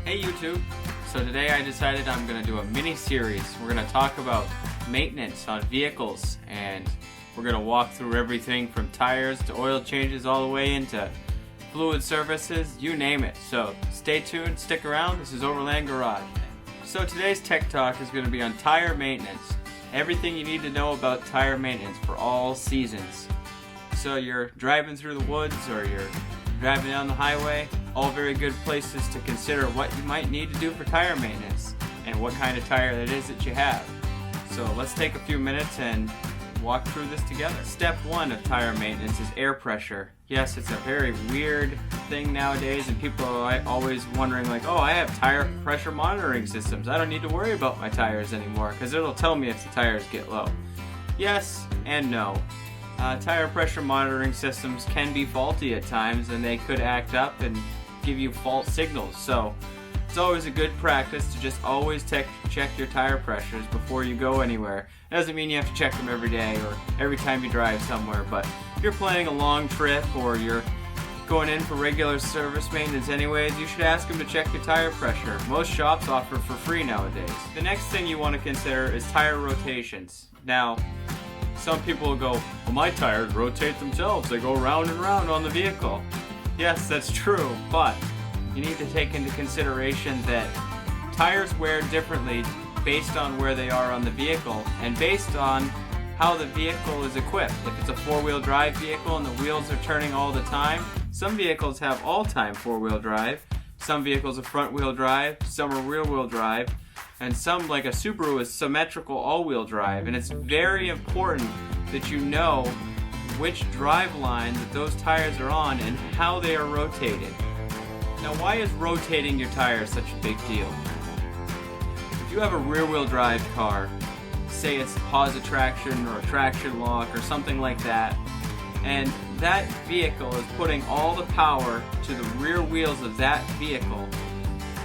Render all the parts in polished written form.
Hey YouTube! So today I decided I'm going to do a mini series. We're going to talk about maintenance on vehicles, and we're going to walk through everything from tires to oil changes all the way into fluid services, you name it. So stay tuned, stick around, this is Overland Garage. So today's Tech Talk is going to be on tire maintenance. Everything you need to know about tire maintenance for all seasons. So you're driving through the woods or you're driving down the highway, all very good places to consider what you might need to do for tire maintenance and what kind of tire it is that you have. So let's take a few minutes and walk through this together. Step one of tire maintenance is air pressure. Yes, it's a very weird thing nowadays, and people are always wondering like, oh, I have tire pressure monitoring systems. I don't need to worry about my tires anymore because it'll tell me if the tires get low. Yes and no. Tire pressure monitoring systems can be faulty at times, and they could act up and give you false signals. So it's always a good practice to just always check your tire pressures before you go anywhere. It doesn't mean you have to check them every day or every time you drive somewhere, but if you're planning a long trip or you're going in for regular service maintenance anyways, you should ask them to check your tire pressure. Most shops offer for free nowadays. The next thing you want to consider is tire rotations. Now, some people will go, well, my tires rotate themselves. They go round and round on the vehicle. Yes, that's true, but you need to take into consideration that tires wear differently based on where they are on the vehicle and based on how the vehicle is equipped. If it's a four-wheel drive vehicle and the wheels are turning all the time, some vehicles have all-time four-wheel drive, some vehicles are front-wheel drive, some are rear-wheel drive, and some, like a Subaru, is symmetrical all-wheel drive. And it's very important that you know which drive line that those tires are on and how they are rotated. Now, why is rotating your tires such a big deal? If you have a rear-wheel drive car, say it's positive traction or a traction lock or something like that, and that vehicle is putting all the power to the rear wheels of that vehicle,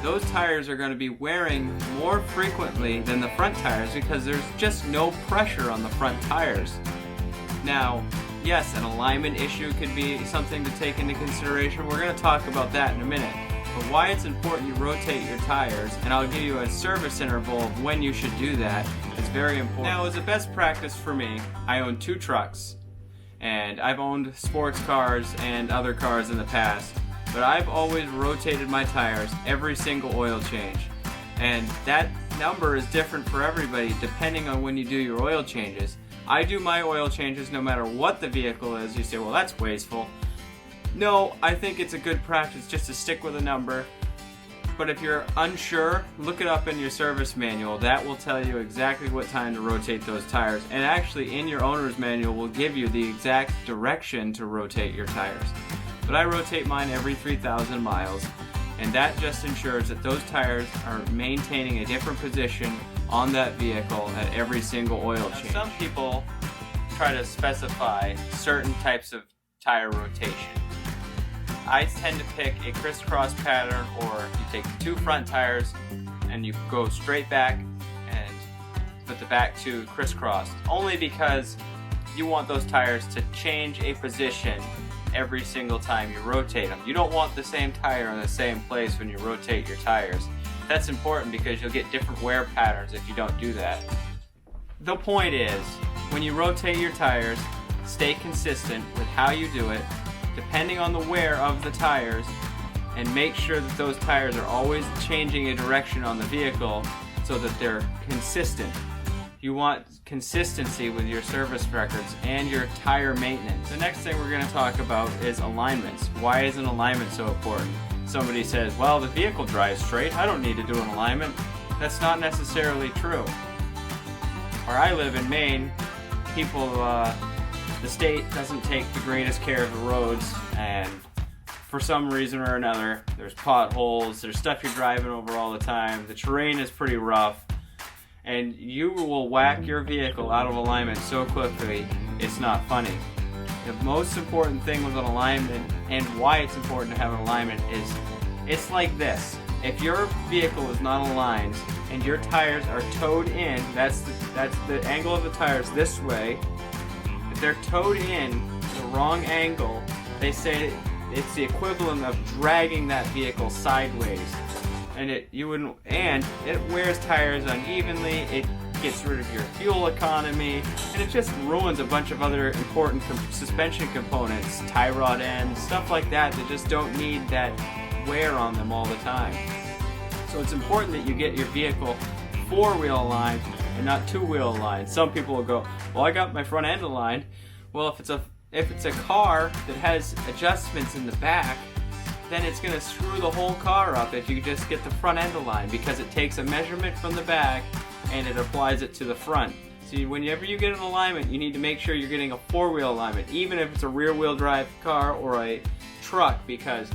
those tires are going to be wearing more frequently than the front tires because there's just no pressure on the front tires. Now, yes, an alignment issue could be something to take into consideration. We're going to talk about that in a minute. But why it's important you rotate your tires, and I'll give you a service interval of when you should do that. It's very important. Now, as a best practice for me, I own 2 trucks, and I've owned sports cars and other cars in the past, but I've always rotated my tires every single oil change. And that number is different for everybody depending on when you do your oil changes. I do my oil changes no matter what the vehicle is. You say, well, that's wasteful. No, I think it's a good practice just to stick with a number. But if you're unsure, look it up in your service manual. That will tell you exactly what time to rotate those tires. And actually, in your owner's manual will give you the exact direction to rotate your tires. But I rotate mine every 3,000 miles, and that just ensures that those tires are maintaining a different position on that vehicle at every single oil change. Some people try to specify certain types of tire rotation. I tend to pick a crisscross pattern, or you take 2 front tires and you go straight back and put the back 2 crisscrossed, only because you want those tires to change a position every single time you rotate them. You don't want the same tire in the same place when you rotate your tires. That's important because you'll get different wear patterns if you don't do that. The point is, when you rotate your tires, stay consistent with how you do it, depending on the wear of the tires, and make sure that those tires are always changing a direction on the vehicle so that they're consistent. You want consistency with your service records and your tire maintenance. The next thing we're going to talk about is alignments. Why is an alignment so important? Somebody says, well, the vehicle drives straight, I don't need to do an alignment. That's not necessarily true. Where I live in Maine, the state doesn't take the greatest care of the roads, and for some reason or another, there's potholes, there's stuff you're driving over all the time, the terrain is pretty rough, and you will whack your vehicle out of alignment so quickly, it's not funny. The most important thing with an alignment, and why it's important to have an alignment, is it's like this. If your vehicle is not aligned and your tires are towed in, that's the angle of the tires this way. If they're towed in the wrong angle, they say it's the equivalent of dragging that vehicle sideways. and it wears tires unevenly. It gets rid of your fuel economy, and it just ruins a bunch of other important suspension components, tie rod ends, stuff like that just don't need that wear on them all the time. So it's important that you get your vehicle four-wheel aligned and not two-wheel aligned. Some people will go, well, I got my front end aligned. Well, if it's a car that has adjustments in the back, then it's going to screw the whole car up if you just get the front end aligned, because it takes a measurement from the back and it applies it to the front. So whenever you get an alignment, you need to make sure you're getting a four-wheel alignment, even if it's a rear-wheel drive car or a truck, because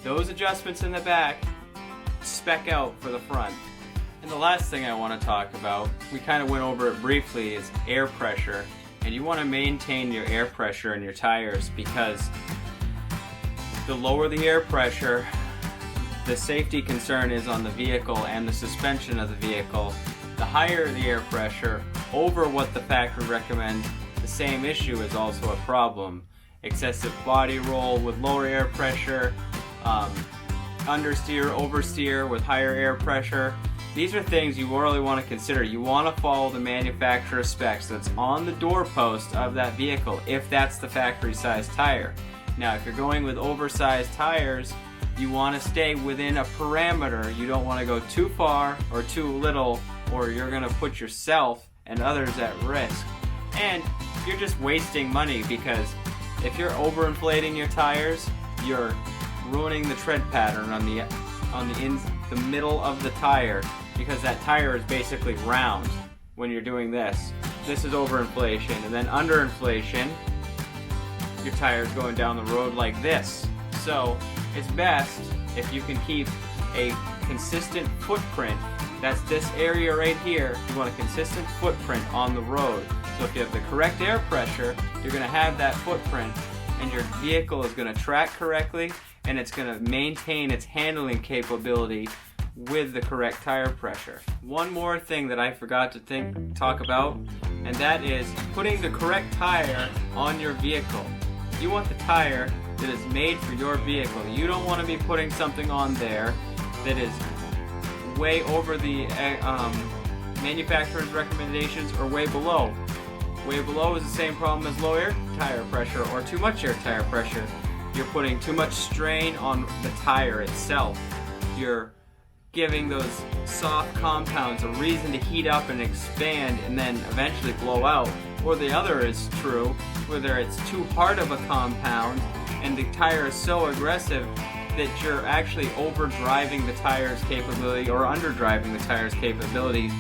those adjustments in the back spec out for the front. And the last thing I want to talk about, we kind of went over it briefly, is air pressure. And you want to maintain your air pressure in your tires, because the lower the air pressure, the safety concern is on the vehicle and the suspension of the vehicle. The higher the air pressure over what the factory recommends, the same issue is also a problem. Excessive body roll with lower air pressure, understeer, oversteer with higher air pressure. These are things you really want to consider. You want to follow the manufacturer specs that's on the doorpost of that vehicle, if that's the factory size tire. Now, if you're going with oversized tires, you want to stay within a parameter. You don't want to go too far or too little, or you're going to put yourself and others at risk. And you're just wasting money, because if you're overinflating your tires, you're ruining the tread pattern on the middle of the tire, because that tire is basically round when you're doing this. This is overinflation, and then underinflation, your tire's going down the road like this. So it's best if you can keep a consistent footprint. That's this area right here. You want a consistent footprint on the road. So if you have the correct air pressure, you're going to have that footprint, and your vehicle is going to track correctly, and it's going to maintain its handling capability with the correct tire pressure. One more thing that I forgot to talk about, and that is putting the correct tire on your vehicle. You want the tire that is made for your vehicle. You don't want to be putting something on there that is way over the manufacturer's recommendations or way below. Way below is the same problem as low air tire pressure or too much air tire pressure. You're putting too much strain on the tire itself. You're giving those soft compounds a reason to heat up and expand and then eventually blow out. Or the other is true, whether it's too hard of a compound and the tire is so aggressive that you're actually overdriving the tire's capability or underdriving the tire's capability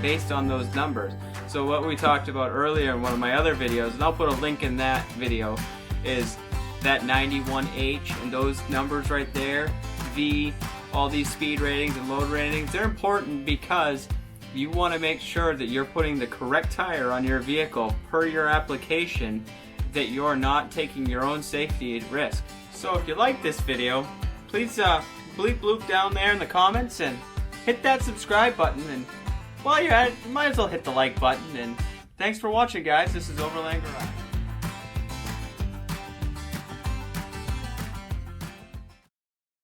based on those numbers. So what we talked about earlier in one of my other videos, and I'll put a link in that video, is that 91H and those numbers right there, V, all these speed ratings and load ratings, they're important because you want to make sure that you're putting the correct tire on your vehicle per your application, that you're not taking your own safety at risk. So if you like this video, please bleep bloop down there in the comments and hit that subscribe button, and while you're at it, you might as well hit the like button. And thanks for watching, guys. This is Overland Garage.